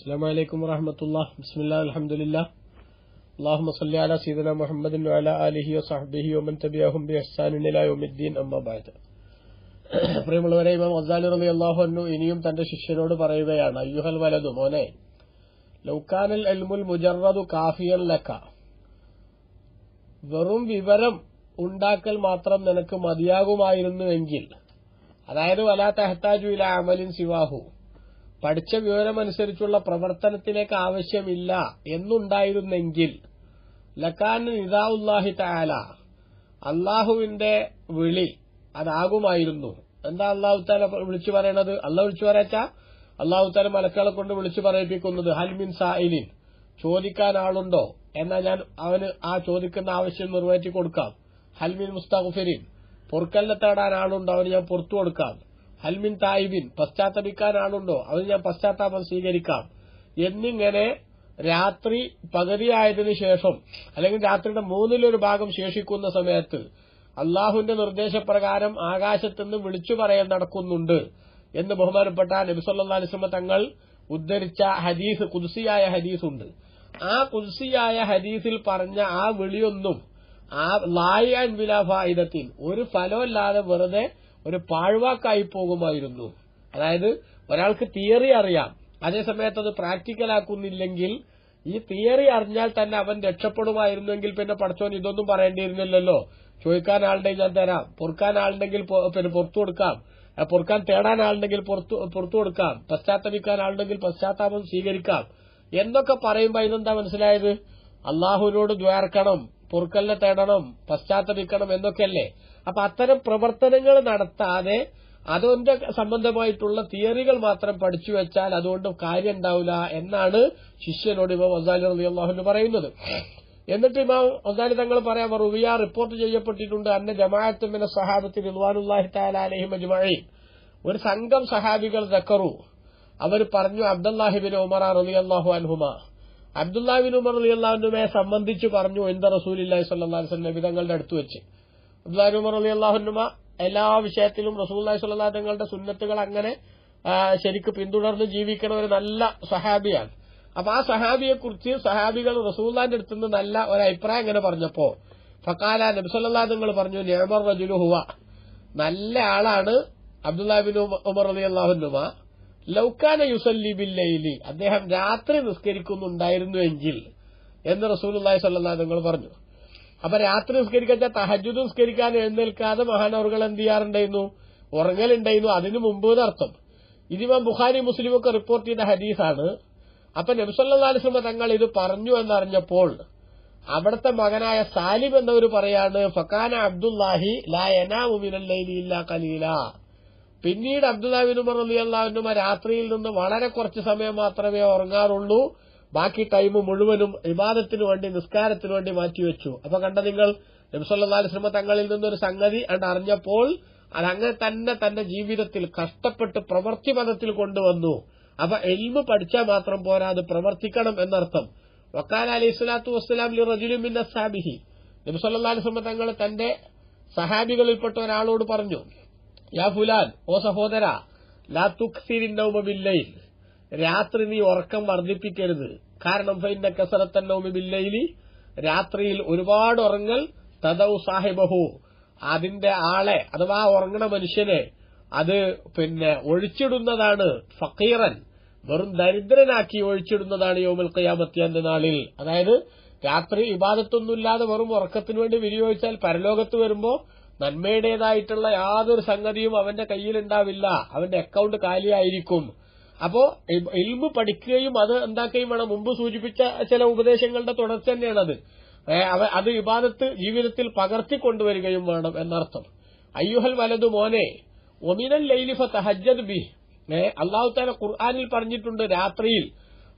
السلام عليكم ورحمة الله. بسم الله الحمد لله. اللهم صل على سيدنا محمد وعلى آله وصحبه ومن تبعهم بإحسان إلى يوم الدين. أما بعد. പ്രിയമുള്ളവരെ, ഇമാം ഗസാലി റളിയല്ലാഹു അൻഹു ഇനിയും തന്റെ ശിഷ്യനോട് പറയുകയാണ്, അയ്യുഹൽ വലദു, മോനെ, ലൗകാനൽ ഇൽമുൽ മുജറദു കാഫിയൻ ലക, വെറും വിവരം ഉണ്ടാക്കൽ മാത്രം നിനക്ക് മതിയാകുമായിരുന്നുവെങ്കിൽ, അതായത് വലാ തഹ്താജു ഇലാ അമലിൻ സിവാഹു, പഠിച്ച വിവരമനുസരിച്ചുള്ള പ്രവർത്തനത്തിലേക്ക് ആവശ്യമില്ല എന്നുണ്ടായിരുന്നെങ്കിൽ, ലകാന നിദാഉല്ലാഹി തആല, അള്ളാഹുവിന്റെ വിളി അതാകുമായിരുന്നു. എന്താ അള്ളാഹു തആല വിളിച്ചു പറയണത്? അള്ളാഹു വിളിച്ചു പറയാച്ചാ അള്ളാഹു തആല മലക്കുകളെ കൊണ്ട് വിളിച്ചു പറയിപ്പിക്കുന്നത് ഹൽമിൻ സായിലിൻ, ചോദിക്കാൻ ആളുണ്ടോ എന്നാ ഞാൻ അവന് ആ ചോദിക്കുന്ന ആവശ്യം നിറവേറ്റി കൊടുക്കാം. ഹൽമിൻ മുസ്തഗ്ഫിരിൻ, പൊറുക്കലിനെ തേടാൻ ആളുണ്ടോ, അവന് ഞാൻ പുറത്തു കൊടുക്കാം. ഹൽമിൻ തായിബിൻ, പശ്ചാത്തപിക്കാൻ ആളുണ്ടോ, അവന് ഞാൻ പശ്ചാത്താപം സ്വീകരിക്കാം. എന്നിങ്ങനെ രാത്രി പകുതിയായതിനു ശേഷം, അല്ലെങ്കിൽ രാത്രിയുടെ മൂന്നിലൊരു ഭാഗം ശേഷിക്കുന്ന സമയത്ത് അള്ളാഹുവിന്റെ നിർദ്ദേശപ്രകാരം ആകാശത്തുനിന്ന് വിളിച്ചു പറയാൻ നടക്കുന്നുണ്ട് എന്ന് ബഹുമാനപ്പെട്ട നബി സല്ലല്ലാഹു അലൈഹി വസല്ലം തങ്ങൾ ഉദ്ധരിച്ച ഹദീസ്, ഖുദ്സിയായ ഹദീസുണ്ട്. ആ ഖുദ്സിയായ ഹദീസിൽ പറഞ്ഞ ആ വിളിയൊന്നും ആ ലായിഅൻ ബിലാ ഫായിദത്തിൻ, ഒരു ഫലമില്ലാതെ വെറുതെ ഒരു പാഴ്വാക്കായി പോകുമായിരുന്നു. അതായത് ഒരാൾക്ക് തിയറി അറിയാം, അതേസമയത്ത് അത് പ്രാക്ടിക്കലാക്കുന്നില്ലെങ്കിൽ, ഈ തിയറി അറിഞ്ഞാൽ തന്നെ അവൻ രക്ഷപ്പെടുമായിരുന്നെങ്കിൽ പിന്നെ പടച്ചോൻ ഇതൊന്നും പറയേണ്ടിയിരുന്നില്ലല്ലോ. ചോദിക്കാൻ ആളുണ്ടെങ്കിൽ ഞാൻ തരാം, പൊറുക്കാൻ ആളുണ്ടെങ്കിൽ പിന്നെ പുറത്തു കൊടുക്കാം, പൊറുക്കാൻ തേടാൻ ആളുണ്ടെങ്കിൽ പുറത്തു കൊടുക്കാം, പശ്ചാത്തപിക്കാൻ ആളുണ്ടെങ്കിൽ പശ്ചാത്താപം സ്വീകരിക്കാം എന്നൊക്കെ പറയുമ്പോൾ ഇതെന്താ മനസ്സിലായത്? അള്ളാഹുവിനോട് ദ്വാർക്കണം, പൊറുക്കലിനെ തേടണം, പശ്ചാത്തപിക്കണം എന്നൊക്കെയല്ലേ. അപ്പൊ അത്തരം പ്രവർത്തനങ്ങൾ നടത്താതെ അതുകൊണ്ട് സംബന്ധമായിട്ടുള്ള തിയറികൾ മാത്രം പഠിച്ചു വെച്ചാൽ അതുകൊണ്ട് കാര്യം ഉണ്ടാവില്ല എന്നാണ് ശിഷ്യനോട് ഇമാം ഗസാലി റളിയല്ലാഹു അൻഹു പറയുന്നത്. എന്നിട്ട് ഇമാം ഗസാലി തങ്ങൾ പറയാം, റുവിയ റിപ്പോർട്ട് ചെയ്യപ്പെട്ടിട്ടുണ്ട്, അന്ന ജമാഅത്തുൻ മിന സ്വഹാബത്തി റിദ്വാനുല്ലാഹി തആല അലൈഹിം അജ്മഈൻ, ഒരു സംഘം സഹാബികൾ ദക്കറു, അവർ പറഞ്ഞു, അബ്ദുല്ലാഹി ഇബ്നു ഉമർ റളിയല്ലാഹു അൻഹുമാ, അബ്ദുല്ലാഹി ഇബ്നു ഉമർ റളിയല്ലാഹു അൻഹുമയെ സംബന്ധിച്ച് പറഞ്ഞു, ഇന്ദ റസൂലുള്ളാഹി സ്വല്ലല്ലാഹു അലൈഹി വസല്ലം, നബി തങ്ങളുടെ അടുത്ത് വെച്ച്. അബ്ദുല്ലാഹി ഇബ്നു ഉമർ റളിയല്ലാഹു അൻഹുമ എല്ലാ വിഷയത്തിലും റസൂലുള്ളാഹി സ്വല്ലല്ലാഹു അലൈഹി തങ്ങളുടെ സുന്നത്തുകൾ അങ്ങനെ ശരിക്ക് പിന്തുടർന്ന് ജീവിക്കുന്ന ഒരു നല്ല സഹാബിയാണ്. അപ്പൊ ആ സഹാബിയെ കുറിച്ച് സഹാബികൾ റസൂലുള്ളാഹിന്റെ അടുത്ത് നിന്ന് നല്ല ഒരു അഭിപ്രായം ഇങ്ങനെ പറഞ്ഞപ്പോ, ഫഖാല, നബി സല്ലല്ലാഹു അലൈഹി തങ്ങൾ പറഞ്ഞു, നിഅമർ റജുലു ഹുവ, നല്ല ആളാണ് അബ്ദുല്ലാഹി ഇബ്നു ഉമർ റളിയല്ലാഹു അൻഹുമ, ലൗകാന യുസല്ലി ബില്ലൈലി, അദ്ദേഹം രാത്രി നിസ്കരിക്കുന്നുണ്ടായിരുന്നുവെങ്കിൽ എന്ന് റസൂലുള്ളാഹി സ്വല്ലല്ലാഹു അലൈഹി തങ്ങൾ പറഞ്ഞു. അപ്പൊ രാത്രി നിസ്കരിക്കാൻ, തഹജ്ജുദ് നിസ്കരിക്കാൻ എഴുന്നേൽക്കാതെ മഹാനവറുകൾ എന്ത് ചെയ്യാറുണ്ടായിരുന്നു? ഉറങ്ങലുണ്ടായിരുന്നു. അതിനു മുമ്പ് എന്നർത്ഥം. ഇതിമാം ബുഖാരി മുസ്ലിം ഒക്കെ റിപ്പോർട്ട് ചെയ്ത ഹദീസാണ്. അപ്പൊ നബി സല്ലല്ലാഹു അലൈഹി വസല്ലം തങ്ങൾ ഇത് പറഞ്ഞു എന്നറിഞ്ഞപ്പോൾ അവിടുത്തെ മകനായ സാലിം എന്നവർ പറയാണ്, ഫകാന അബ്ദുല്ലാഹി ലാ യനാമു മിനൽ ലൈലി ഇല്ലാ ഖലീലാ, പിന്നീട് അബ്ദുല്ലാഹി ഇബ്നു ഉമർ റളിയല്ലാഹു അൻഹു രാത്രിയിൽ നിന്ന് വളരെ കുറച്ച് സമയം മാത്രമേ ഉറങ്ങാറുള്ളൂ, ബാക്കി ടൈം മുഴുവനും ഇബാദത്തിന് വേണ്ടി, നിസ്കാരത്തിന് വേണ്ടി മാറ്റിവെച്ചു. അപ്പൊ കണ്ട നിങ്ങൾ, നബി സല്ലല്ലാഹു അലൈഹി വസല്ലം തങ്ങളിൽ നിന്നൊരു സംഗതി അറിഞ്ഞപ്പോൾ അതങ്ങനെ തന്നെ തന്റെ ജീവിതത്തിൽ കഷ്ടപ്പെട്ട് പ്രവൃത്തിപഥത്തിൽ കൊണ്ടുവന്നു. അപ്പൊ ഇൽമു പഠിച്ചാൽ മാത്രം പോരാ, അത് പ്രവർത്തിക്കണം എന്നർത്ഥം. വഖാല അലൈഹി സ്വലാത്തു വസ്സലാം ലിറജുലിൻ മിൻ അസ്ഹാബിഹി, നബി സല്ലല്ലാഹു അലൈഹി വസല്ലം തങ്ങൾ തന്റെ സഹാബികളിൽപ്പെട്ട ഒരാളോട് പറഞ്ഞു, യാ ഫുലാൻ, ഓ സഹോദര, ലാ തുക്സിരിൻ നൗമ ബില്ലൈൽ, രാത്രി നീ ഉറക്കം വർദ്ധിപ്പിക്കരുത്. കാരണം ഫഇന്ന കസറത്തൻ നൗമി ബില്ലൈലി, രാത്രിയിൽ ഒരുപാട് ഉറങ്ങൽ, തദൗ സാഹിബഹു, അതിന്റെ ആളെ അഥവാ ഉറങ്ങണ മനുഷ്യനെ അത് ഒഴിച്ചിടുന്നതാണ്, ഫഖീറൻ, വെറും ദരിദ്രനാക്കി ഒഴിച്ചിടുന്നതാണ് യൗമുൽ ഖിയാമത്തി, എന്ന നാളിൽ. അതായത് രാത്രി ഇബാദത്തൊന്നുമില്ലാതെ വെറും ഉറക്കത്തിനു വേണ്ടി വിനിയോഗിച്ചാൽ പരലോകത്ത് വരുമ്പോ നന്മയുടേതായിട്ടുള്ള യാതൊരു സംഗതിയും അവന്റെ കയ്യിലുണ്ടാവില്ല, അവന്റെ അക്കൗണ്ട് കാലിയായിരിക്കും. അപ്പോ ഇൽമു പഠിക്കുകയും അത് എന്താക്കുകയും വേണം. മുമ്പ് സൂചിപ്പിച്ച ചില ഉപദേശങ്ങളുടെ തുടർച്ച തന്നെയാണത്. അത് ഇബാദത്ത് ജീവിതത്തിൽ പകർത്തിക്കൊണ്ടുവരികയും വേണം എന്നർത്ഥം. അയ്യുഹൽ വലതു, മോനെ, ഒമിനൽ ലൈലി ഫതഹജ്ജദ് ബിഹി, അല്ലാഹു തആല ഖുർആനിൽ പറഞ്ഞിട്ടുണ്ട് രാത്രിയിൽ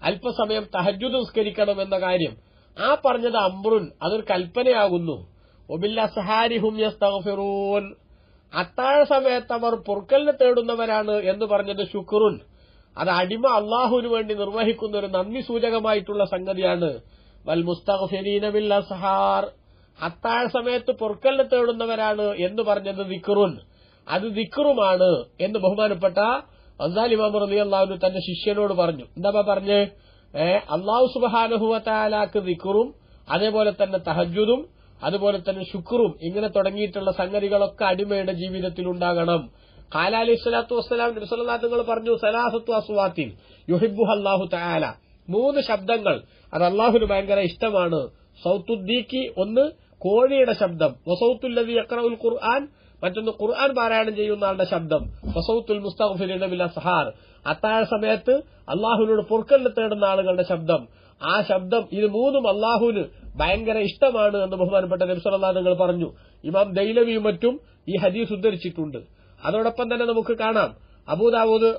അല്പസമയം തഹജ്ജുദ് നിസ്കരിക്കണം എന്ന കാര്യം. ആ പറഞ്ഞത് അംറുൻ, അതൊരു കൽപ്പനയാകുന്നു. വബിൽ അസ്ഹാരി ഹും യസ്തഗ്ഫിറൂൻ, അത്താഴ സമയത്ത് അവർ പൊറുക്കലിനെ തേടുന്നവരാണ് എന്ന് പറഞ്ഞത് ശുക്റുൻ, അത് അടിമ അള്ളാഹുവിന് വേണ്ടി നിർവഹിക്കുന്ന ഒരു നന്ദി സൂചകമായിട്ടുള്ള സംഗതിയാണ്. വൽ മുസ്തഗ്ഫിരീന ബിൽ അസ്ഹാർ, അത്താഴ സമയത്ത് പൊറുക്കലിനെ തേടുന്നവരാണ് എന്ന് പറഞ്ഞത് ദിക്റുൻ, അത് ദിക്റുമാണ് എന്ന് ബഹുമാനപ്പെട്ട ഗസാലി ഇമാം റളിയല്ലാഹു അൻഹു തന്റെ ശിഷ്യനോട് പറഞ്ഞു. എന്താ പറഞ്ഞ്? അല്ലാഹു സുബ്ഹാനഹു വ തആലക്ക് ദിക്റും അതേപോലെ തന്നെ തഹജ്ജുദും അതുപോലെ തന്നെ ശുക്റും ഇങ്ങനെ തുടങ്ങിയിട്ടുള്ള സംഗതികളൊക്കെ അടിമയുടെ ജീവിതത്തിൽ ഉണ്ടാകണം. ഖാല അലൈഹി സ്വലാത്തു വസ്സലാം നബി സല്ലല്ലാഹു അലൈഹി വസല്ലം പറഞ്ഞു, സലാസത്തു അസ്വാത്തിൻ യുഹിബ്ബുഹ അല്ലാഹു തആല, 3 ശബ്ദങ്ങൾ അത് അല്ലാഹുവിന് ഭയങ്കര ഇഷ്ടമാണ്. സൗത്തുദ്ദീഖി, ഒന്ന് കോഴിയുടെ ശബ്ദം, വസൗത്തുല്ലദി യഖറഉൽ ഖുർആൻ, മറ്റൊന്ന് ഖുർആൻ പാരായണം ചെയ്യുന്ന ആളുടെ ശബ്ദം, വസൗത്തുൽ മുസ്തഗ്ഫിരീന ബിൽ അസ്ഹാർ, അത്താഴ സമയത്ത് അല്ലാഹുവിനോട് പൊറുക്കലിനെ തേടുന്ന ആളുകളുടെ ശബ്ദം. ആ ശബ്ദം, ഇത് 3ഉം അല്ലാഹുവിന് ഭയങ്കര ഇഷ്ടമാണ് എന്ന് ബഹുമാനപ്പെട്ട നബി സല്ലല്ലാഹു അലൈഹി വസല്ലം പറഞ്ഞു. ഇമാം ദൈലവിയും മറ്റും ഈ ഹദീസ് ഉദ്ധരിച്ചിട്ടുണ്ട്. അതോടൊപ്പം തന്നെ നമുക്ക് കാണാം അബൂ ദാവൂദ്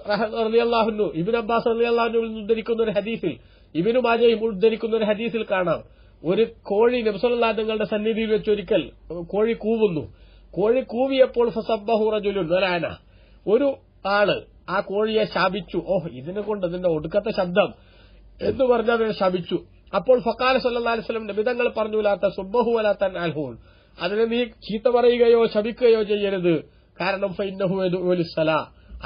റളിയല്ലാഹു അൻഹു ഇബ്നു അബ്ബാസ് റളിയല്ലാഹു അൻഹു ഉദ്ധരിക്കുന്ന ഒരു ഹദീസിൽ, ഇബ്നു മാജയും ഉദ്ധരിക്കുന്ന ഒരു ഹദീസിൽ കാണാം, ഒരു കോഴി നബി സല്ലല്ലാഹു അലൈഹി വസല്ലം സന്നിധിയിൽ വെച്ച് ഒരിക്കൽ കോഴി കൂവുന്നു. കോഴി കൂവിയപ്പോൾ ഫസബ്ബഹു റജുലുൻ വലഅന, ഒരു ആള് ആ കോഴിയെ ശാപിച്ചു. ഇതിനെ കൊണ്ട് ഇതിന്റെ ഒടുക്കത്തെ ശബ്ദം എന്ന് പറഞ്ഞ് അതിനെ ശപിച്ചു. അപ്പോൾ ഫഖാല സല്ലല്ലാഹു അലൈഹി വസല്ലം, നബിതങ്ങൾ പറഞ്ഞു, ലാ തസുബ്ബഹു വലാ തൻഅൽഹു, അതിനെ നീ ചീത്ത പറയുകയോ ശപിക്കുകയോ ചെയ്യരുത്, കാരണം ഫഇന്നഹു യദ്ഉ ലിസ്സലാ,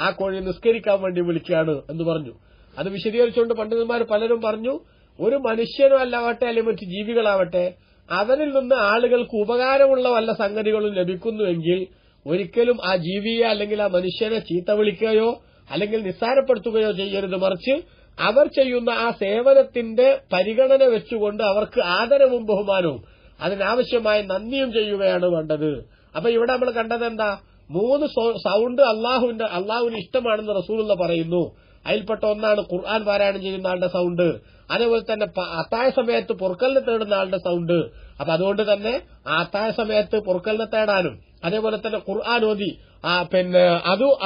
ആ കോഴി നിസ്കരിക്കാൻ വേണ്ടി വിളിക്കുകയാണ് എന്ന് പറഞ്ഞു. അത് വിശദീകരിച്ചുകൊണ്ട് പണ്ഡിതന്മാർ പലരും പറഞ്ഞു, ഒരു മനുഷ്യനോ അല്ലാവട്ടെ അല്ലെങ്കിൽ മറ്റ് ജീവികളാവട്ടെ, അവരിൽ നിന്ന് ആളുകൾക്ക് ഉപകാരമുള്ള വല്ല സംഗതികളും ലഭിക്കുന്നുവെങ്കിൽ ഒരിക്കലും ആ ജീവിയെ അല്ലെങ്കിൽ ആ മനുഷ്യനെ ചീത്ത വിളിക്കുകയോ അല്ലെങ്കിൽ നിസ്സാരപ്പെടുത്തുകയോ ചെയ്യരുത്. മറിച്ച് അവർ ചെയ്യുന്ന ആ സേവനത്തിന്റെ പരിഗണന വെച്ചുകൊണ്ട് അവർക്ക് ആദരവും ബഹുമാനവും അതിനാവശ്യമായ നന്ദിയും ചെയ്യുകയാണ് വേണ്ടത്. അപ്പൊ ഇവിടെ നമ്മൾ കണ്ടത് എന്താ? 3 സൗണ്ട് അള്ളാഹുവിന് ഇഷ്ടമാണെന്ന് റസൂലുള്ള പറയുന്നു. അതിൽപ്പെട്ട ഒന്നാണ് ഖുർആൻ പാരായണം ചെയ്യുന്ന ആളുടെ സൗണ്ട്, അതേപോലെ തന്നെ അത്താഴ സമയത്ത് പൊറുക്കലിനെ തേടുന്ന ആളുടെ സൗണ്ട്. അപ്പൊ അതുകൊണ്ട് തന്നെ ആ അത്താഴ സമയത്ത് പൊറുക്കലിനെ തേടാനും അതേപോലെ തന്നെ ഖുർആൻ ഓതി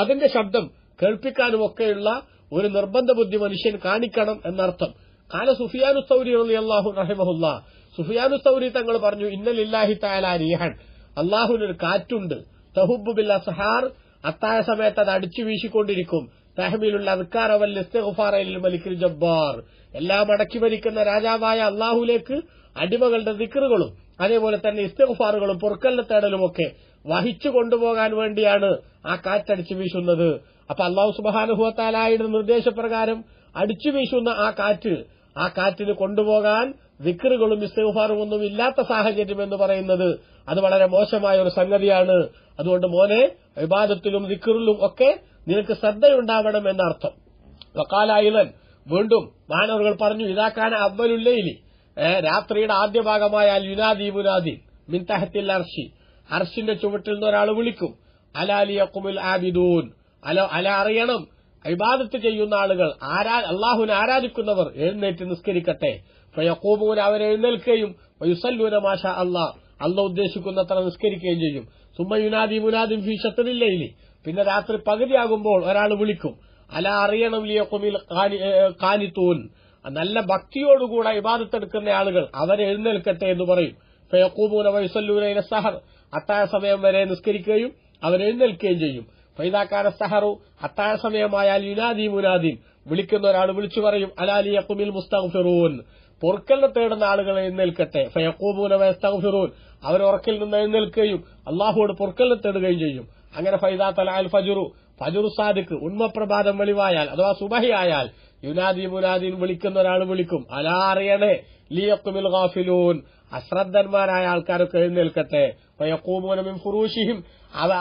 അതിന്റെ ശബ്ദം കേൾപ്പിക്കാനും ഒക്കെയുള്ള ഒരു നിർബന്ധ ബുദ്ധി മനുഷ്യൻ കാണിക്കണം എന്നർത്ഥം. ഖാല സുഫിയാനു സൗരി റളിയല്ലാഹു റഹിമഹുല്ലാഹ്, സുഫിയാനു സൗരി തങ്ങൾ പറഞ്ഞു, ഇന്ന ലില്ലാഹി തആല റീഹൻ, അല്ലാഹുവിനൊരു കാറ്റുണ്ട്, തഹുബ്ബു ബിൽ അസ്ഹാർ, അത്താഴ സമയത്ത് അത് അടിച്ചു വീശിക്കൊണ്ടിരിക്കും, തഹ്മീലുൽ അദ്കാറ വൽ ഇസ്തിഗ്ഫാറ ലിൽ മലിക്കിൽ ജബ്ബാർ, എല്ലാം അടക്കി ഭരിക്കുന്ന രാജാവായ അല്ലാഹുവിലേക്ക് അടിമകളുടെ ദിക്റുകളും അതേപോലെ തന്നെ ഇസ്തിഗ്ഫാറുകളും പൊറുക്കലിനെ തേടലുമൊക്കെ വഹിച്ചു കൊണ്ടുപോകാൻ വേണ്ടിയാണ് ആ കാറ്റടിച്ചു വീശുന്നത്. അപ്പൊ അല്ലാഹു സുബ്ഹാനഹു വ തആലയുടെ നിർദ്ദേശപ്രകാരം അടിച്ചു വീശുന്ന ആ കാറ്റിന് കൊണ്ടുപോകാൻ ദിക്റുകളും ഇസ്തിഗ്ഫാറും ഒന്നും ഇല്ലാത്ത സാഹചര്യം എന്ന് പറയുന്നത് അത് വളരെ മോശമായ ഒരു സംഗതിയാണ്. അതുകൊണ്ട് മോനെ, ഇബാദത്തിലും ദിക്റിലും ഒക്കെ നിനക്ക് ശ്രദ്ധയുണ്ടാവണം എന്നർത്ഥം. വഖാല അയ്ളൻ, വീണ്ടും മാനവറുകൾ പറഞ്ഞു, ഇദാകാന അവ്വലുൽ ലൈലി, രാത്രിയുടെ ആദ്യ ഭാഗമായാൽ യുനാദി മുനാദി മിൻ തഹ്തിൽ അർശി, അർശിന്റെ ചുവട്ടിൽ നിന്ന് ഒരാൾ വിളിക്കും, അലാ ലിയഖുമുൽ ആബിദൂൻ, അല അറിയണം, ഇബാദത്ത് ചെയ്യുന്ന ആളുകൾ, അല്ലാഹുവിനെ ആരാധിക്കുന്നവർ എഴുന്നേറ്റ് നിസ്കരിക്കട്ടെ. ഫയഖൂമൂന, അവരെഴുന്നേൽക്കുകയും വയുസല്ലൂന മാഷാ അല്ലാഹ്, അല്ലാഹു ഉദ്ദേശിക്കുന്നത്ര നിസ്കരിക്കുകയും ചെയ്യും. സുമ്മ യുനാദി മുനാദിൻ ഫീ ശത്റിൽ ലൈലി, പിന്നെ രാത്രി പകുതിയാകുമ്പോൾ ഒരാൾ വിളിക്കും, അല അറിയണം, ലിയഖുമിൽ ഖാനിതൂൻ, നല്ല ഭക്തിയോടുകൂടെ ഇബാദത്തെടുക്കുന്ന ആളുകൾ അവരെഴുന്നേൽക്കട്ടെ എന്ന് പറയും. ഫയഖൂമൂന വയുസല്ലൂന ഇല സഹർ, അത്താഴ സമയം വരെ നിസ്കരിക്കുകയും അവരെഴുന്നേൽക്കുകയും ചെയ്യും. ഫൈദാകാന സഹറു, അത്താഴ സമയമായാൽ യുനാദി മുനാദിൻ, വിളിക്കുന്ന ഒരാൾ വിളിച്ചു പറയും, അലാ ലിയഖുമിൽ മുസ്തഗ്ഫിറൂൻ, പൊറുക്കലിനെ തേടുന്ന ആളുകൾ എഴുന്നേൽക്കട്ടെ. ഫയഖൂമൂന വയസ്തഗ്ഫിറൂൻ, അവർ ഉറക്കിൽ നിന്ന് എഴുന്നേൽക്കുകയും അള്ളാഹുവോട് പൊറുക്കലിനെ തേടുകയും ചെയ്യും. അങ്ങനെ ഫൈദാ തലഅൽ ഫജ്റു, ഫജ്റു സാദിഖ്, ഉന്മപ്രഭാതം വെളിവായാൽ അഥവാ സുബഹി ആയാൽ യുനാദി മുനാദിൻ, വിളിക്കുന്ന ഒരാൾ വിളിക്കും, അലാ അറിയണേ, ലിയഖുമിൽ ഗാഫിലൂൻ, അശ്രദ്ധന്മാരായ ആൾക്കാരൊക്കെ എഴുന്നേൽക്കട്ടെ. ഫയഖൂമൂന മിൻ ഫുറൂഷിഹിം,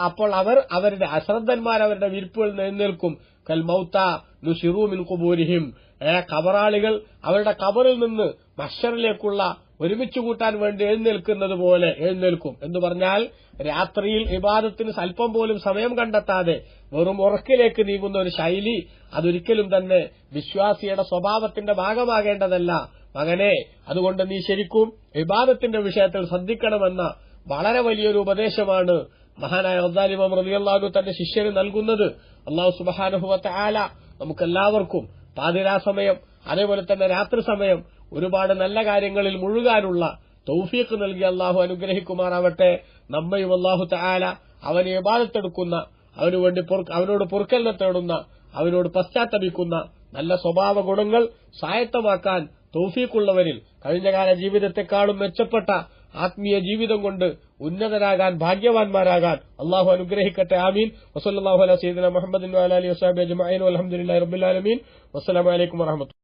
അപ്പോൾ അവരുടെ അശ്രദ്ധന്മാർ അവരുടെ വിരിപ്പുകളിൽ നിന്ന് എഴുന്നേൽക്കും. കൽ മൗത നുശിറൂ മിൻ ഖുബൂരിഹിം, ഖബറാളികൾ അവരുടെ ഖബറിൽ നിന്ന് മഹ്ശറിലേക്കുള്ള ഒരുമിച്ച് കൂട്ടാൻ വേണ്ടി എഴുന്നേൽക്കുന്നത് പോലെ എഴുന്നേൽക്കും. എന്ന് പറഞ്ഞാൽ രാത്രിയിൽ ഇബാദത്തിന് സ്വല്പം പോലും സമയം കണ്ടെത്താതെ വെറും ഉറക്കിലേക്ക് നീങ്ങുന്ന ഒരു ശൈലി അതൊരിക്കലും തന്നെ വിശ്വാസിയുടെ സ്വഭാവത്തിന്റെ ഭാഗമാകേണ്ടതല്ല മകനെ. അതുകൊണ്ട് നീ ശരിക്കും ഇബാദത്തിന്റെ വിഷയത്തിൽ ശ്രദ്ധിക്കണമെന്ന വളരെ വലിയൊരു ഉപദേശമാണ് മഹാനായ ഗസാലി ഇമാം റളിയല്ലാഹു അൻഹു തന്റെ ശിഷ്യന് നൽകുന്നത്. അല്ലാഹു സുബ്ഹാനഹു വ തആല നമുക്കെല്ലാവർക്കും പാതിരാ സമയം അതേപോലെ തന്നെ രാത്രി സമയം ഒരുപാട് നല്ല കാര്യങ്ങളിൽ മുഴുകാനുള്ള തൗഫീഖ് നൽകി അല്ലാഹു അനുഗ്രഹിക്കുമാറാവട്ടെ. നമ്മയും അല്ലാഹു തആല അവനെ ഇബാദത്തെടുക്കുന്ന, അവനോട് പൊറുക്കലിനെ തേടുന്ന, അവനോട് പശ്ചാത്തപിക്കുന്ന നല്ല സ്വഭാവ ഗുണങ്ങൾ സ്വായത്തമാക്കാൻ തൗഫീഖുള്ളവരിൽ കഴിഞ്ഞകാല ജീവിതത്തെക്കാളും മെച്ചപ്പെട്ട ആത്മീയ ജീവിതം കൊണ്ട് ഉന്നതരാകാൻ, ഭാഗ്യവാന്മാരാകാൻ അള്ളാഹു അനുഗ്രഹിക്കട്ടെ. ആമീൻ. വസല്ലല്ലാഹു അലാ സയ്യിദിനാ മുഹമ്മദിൻ വഅലാ ആലിഹി വസഹ്ബിഹി അജ്മഈൻ വൽഹംദുലില്ലാഹി റബ്ബിൽ ആലമീൻ. വസ്സലാമു അലൈക്കും വറഹ്മത്തുള്ളാഹി.